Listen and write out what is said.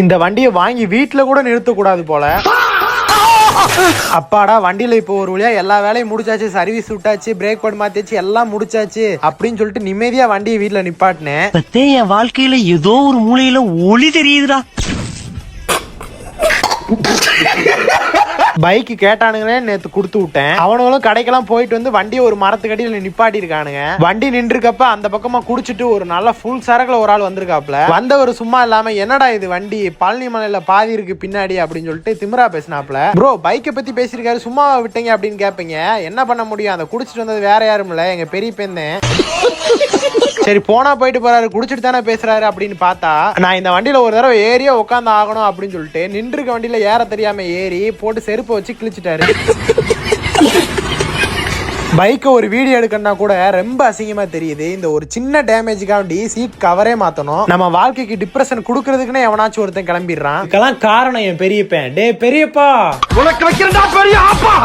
இந்த வண்டியை வாங்கி வீட்டுல கூட நிறுத்த கூடாது போல. அப்பாடா, வண்டியில இப்போ ஒரு வழியா எல்லா வேலையும் முடிச்சாச்சு, சர்வீஸ் விட்டாச்சு, பிரேக் பேட் மாத்தியாச்சு, எல்லாம் முடிச்சாச்சு அப்படின்னு சொல்லிட்டு நிம்மதியா வண்டியை வீட்டுல நிப்பாட்டினேன். என் வாழ்க்கையில ஏதோ ஒரு மூலையில ஒளி தெரியுதுடா. பைக் கேட்டானுங்களே நேத்து குடுத்து விட்டேன். அவனுங்களும் கடைக்கெல்லாம் போயிட்டு வந்து வண்டியை ஒரு மரத்துக்கு அடியில நிப்பாட்டி இருக்கானுங்க. வண்டி நின்றுக்கப்ப அந்த பக்கமா குடிச்சிட்டு ஒரு நல்ல ஃபுல் சரக்குல ஒரு ஆள் வந்திருக்காப்ல. வந்தவர் சும்மா இல்லாம என்னடா இது வண்டி பழனி மலையில பாதி இருக்கு பின்னாடி அப்படின்னு சொல்லிட்டு திமிரா பேசினாப்ல. ப்ரோ பைக்கை பத்தி பேசிருக்காரு, சும்மா விட்டீங்க அப்படின்னு கேட்பீங்க. என்ன பண்ண முடியும், அந்த குடிச்சிட்டு வந்தது வேற யாரும் இல்ல, எங்க பெரிய பேந்தேன். சரி போனா போயிட்டு போறாரு, குடிச்சிட்டு தானே பேசுறாரு அப்படின்னு பார்த்தா, நான் இந்த வண்டியில ஒரு தடவை ஏறியா உட்காந்து ஆகணும் அப்படின்னு சொல்லிட்டு நின்றுக்க வண்டியில ஏற தெரியாம ஏறி போட்டு செருப்பு வச்சு கிழிச்சிட்டாரு. பைக்கை ஒரு வீடியோ எடுக்கணும்னா கூட ரொம்ப அசிங்கமா தெரியுது. இந்த ஒரு சின்ன டேமேஜுக்காண்டி சீட் கவரே மாத்தணும். நம்ம வாழ்க்கைக்கு டிப்ரெஷன் குடுக்கறதுக்குன்னு எவனாச்சும் ஒருத்தன் கிளம்பிடுறான். இதுக்கெல்லாம் காரணம் என் பெரியப்பன். டே பெரியப்பா, உனக்கு வைக்கிறதா பெரிய ஆப்பா.